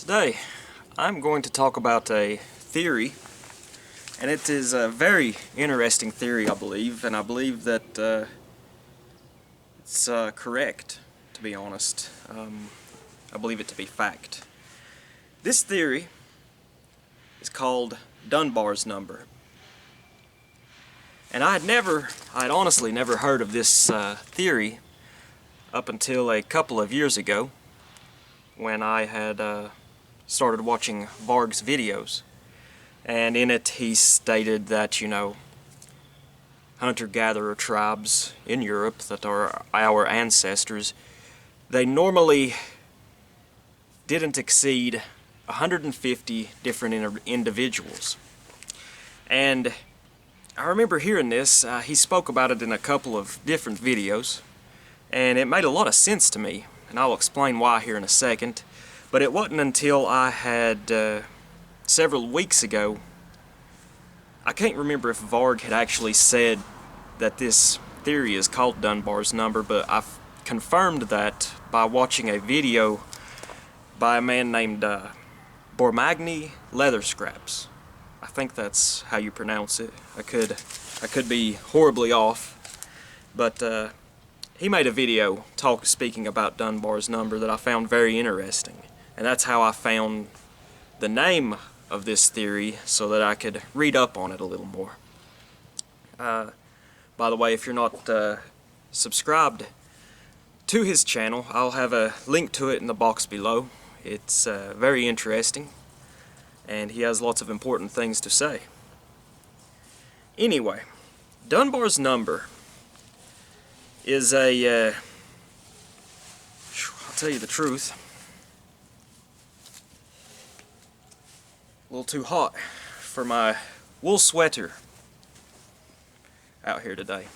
Today, I'm going to talk about a theory, and it is a very interesting theory, I believe, and I believe that it's correct, to be honest. I believe it to be fact. This theory is called Dunbar's number. And I had honestly never heard of this theory up until a couple of years ago when I had started watching Varg's videos. And in it he stated that, hunter-gatherer tribes in Europe that are our ancestors, they normally didn't exceed 150 different individuals. And I remember hearing this. He spoke about it in a couple of different videos, and it made a lot of sense to me, and I'll explain why here in a second. But it wasn't until I had several weeks ago, I can't remember if Varg had actually said that this theory is called Dunbar's number, but I've confirmed that by watching a video by a man named Bormagni Leather Scraps. I think that's how you pronounce it. I could be horribly off, but he made a video speaking about Dunbar's number that I found very interesting, and that's how I found the name of this theory so that I could read up on it a little more. By the way, if you're not subscribed to his channel, I'll have a link to it in the box below. It's very interesting, and he has lots of important things to say. Anyway, Dunbar's number is I'll tell you the truth, a little too hot for my wool sweater out here today.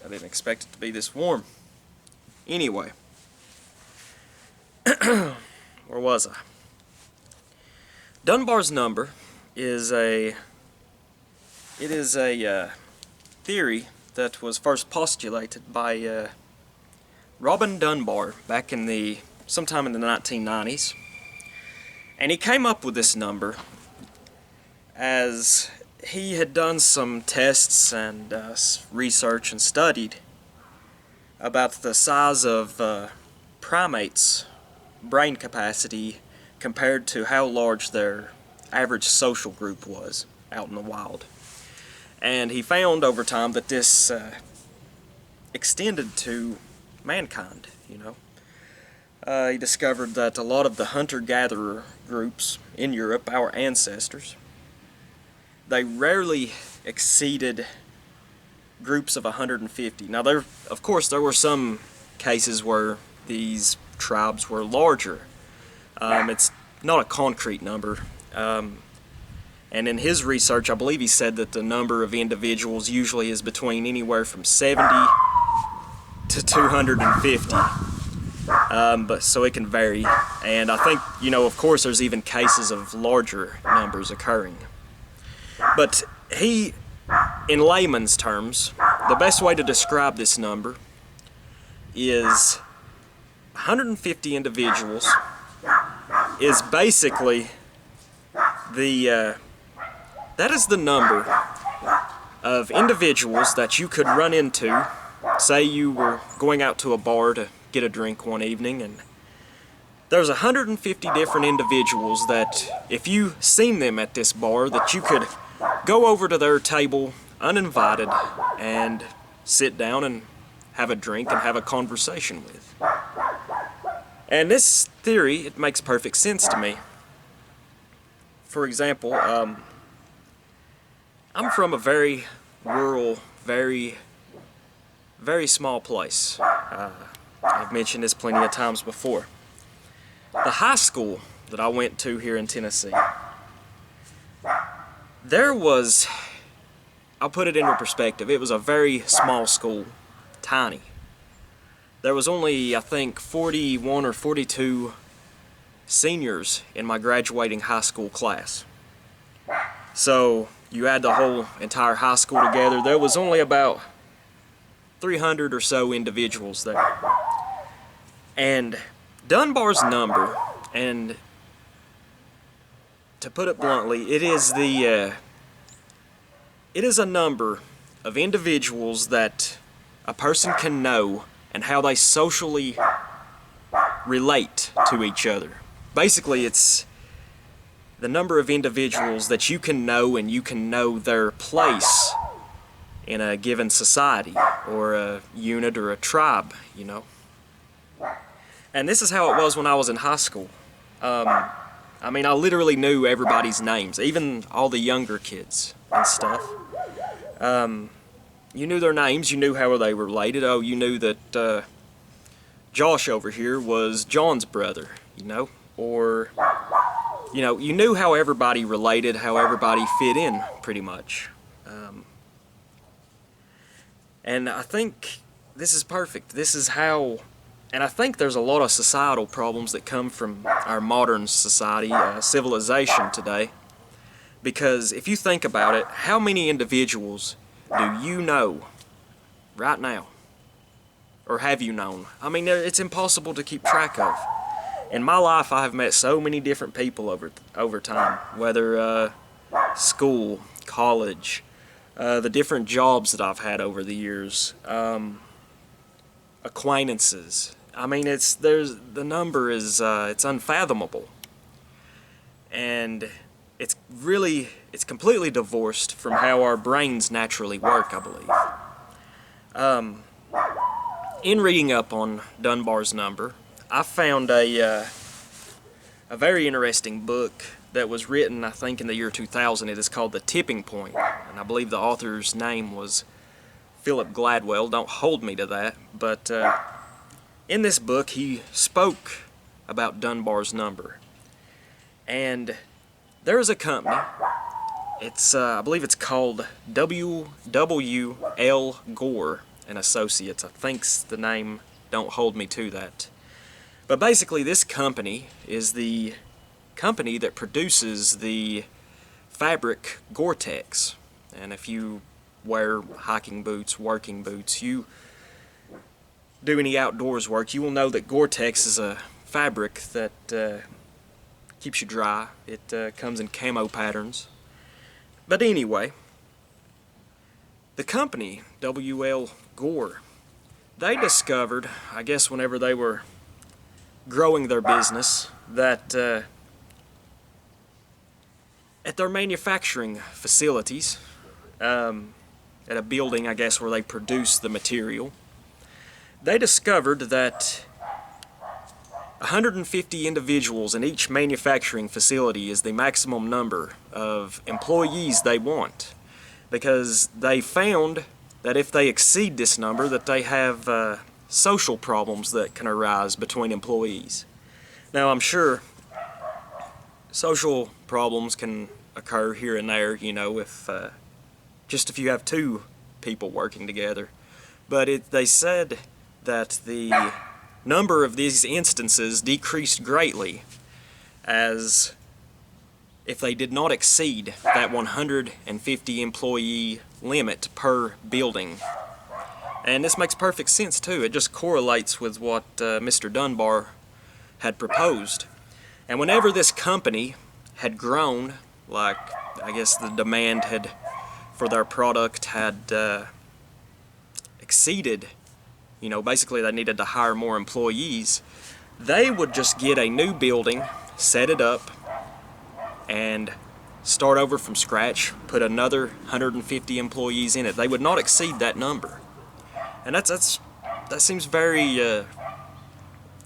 I didn't expect it to be this warm. Anyway, where was I? Dunbar's number is a theory that was first postulated by Robin Dunbar back in sometime in the 1990s, and he came up with this number as he had done some tests and research and studied about the size of primates' brain capacity compared to how large their average social group was out in the wild. And he found over time that this extended to mankind, He discovered that a lot of the hunter-gatherer groups in Europe, our ancestors, they rarely exceeded groups of 150. Now, of course, there were some cases where these tribes were larger. It's not a concrete number. And in his research, I believe he said that the number of individuals usually is between anywhere from 70 to 250. But so it can vary. And I think, of course, there's even cases of larger numbers occurring. But he, in layman's terms, the best way to describe this number is 150 individuals is basically that is the number of individuals that you could run into. Say you were going out to a bar to get a drink one evening, and there's 150 different individuals that, if you seen them at this bar, that you could go over to their table uninvited and sit down and have a drink and have a conversation with. And this theory, it makes perfect sense to me. For example, I'm from a very rural, very, very small place. I've mentioned this plenty of times before. The high school that I went to here in Tennessee, I'll put it into perspective, it was a very small school, tiny. There was only, I think, 41 or 42 seniors in my graduating high school class. So you add the whole entire high school together, there was only about 300 or so individuals there. And Dunbar's number, and to put it bluntly, it is the it is a number of individuals that a person can know and how they socially relate to each other. Basically, it's the number of individuals that you can know, and you can know their place in a given society or a unit or a tribe, you know. And this is how it was when I was in high school. I mean, I literally knew everybody's names, even all the younger kids and stuff. You knew their names, you knew how they were related. Oh, you knew that Josh over here was John's brother, you know, or, you know, you knew how everybody related, how everybody fit in, pretty much. And I think this is perfect. This is how, and I think there's a lot of societal problems that come from our modern society, civilization today. Because if you think about it, how many individuals do you know right now? Or have you known? I mean, it's impossible to keep track of. In my life, I have met so many different people over time, whether school, college, the different jobs that I've had over the years, acquaintances. I mean, the number is it's unfathomable, and it's completely divorced from how our brains naturally work, I believe. In reading up on Dunbar's number, I found a very interesting book that was written, I think, in the year 2000. It is called The Tipping Point, and I believe the author's name was Philip Gladwell. Don't hold me to that, but in this book he spoke about Dunbar's number. And there is a company, it's I believe it's called W.L. Gore and Associates. I think the name, don't hold me to that. But basically this company is the company that produces the fabric Gore-Tex. And if you wear hiking boots, working boots, you do any outdoors work, you will know that Gore-Tex is a fabric that keeps you dry. It comes in camo patterns. But anyway, the company, W.L. Gore, they discovered, I guess whenever they were growing their business, that at their manufacturing facilities, at a building, I guess, where they produce the material, they discovered that 150 individuals in each manufacturing facility is the maximum number of employees they want, because they found that if they exceed this number, that they have social problems that can arise between employees. Now, I'm sure social problems can occur here and there, you know, if just if you have two people working together. But they said that the number of these instances decreased greatly as if they did not exceed that 150 employee limit per building. And this makes perfect sense too. It just correlates with what Mr. Dunbar had proposed. And whenever this company had grown, like I guess the demand for their product had exceeded, you know, basically they needed to hire more employees, they would just get a new building, set it up, and start over from scratch, put another 150 employees in it. They would not exceed that number. And that seems very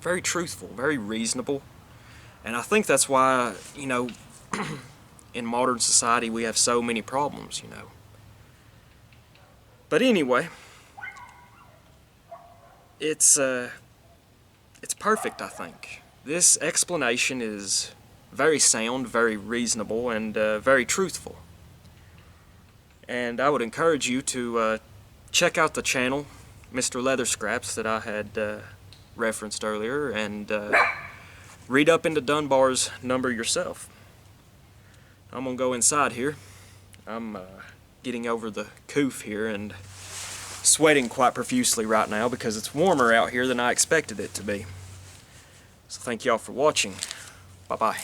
very truthful, very reasonable. And I think that's why, you know, in modern society we have so many problems, you know. But anyway, it's perfect, I think. This explanation is very sound, very reasonable, and very truthful. And I would encourage you to check out the channel, Mr. Leather Scraps, that I had referenced earlier, and read up into Dunbar's number yourself. I'm gonna go inside here. I'm getting over the coof here and sweating quite profusely right now because it's warmer out here than I expected it to be. So thank y'all for watching. Bye-bye.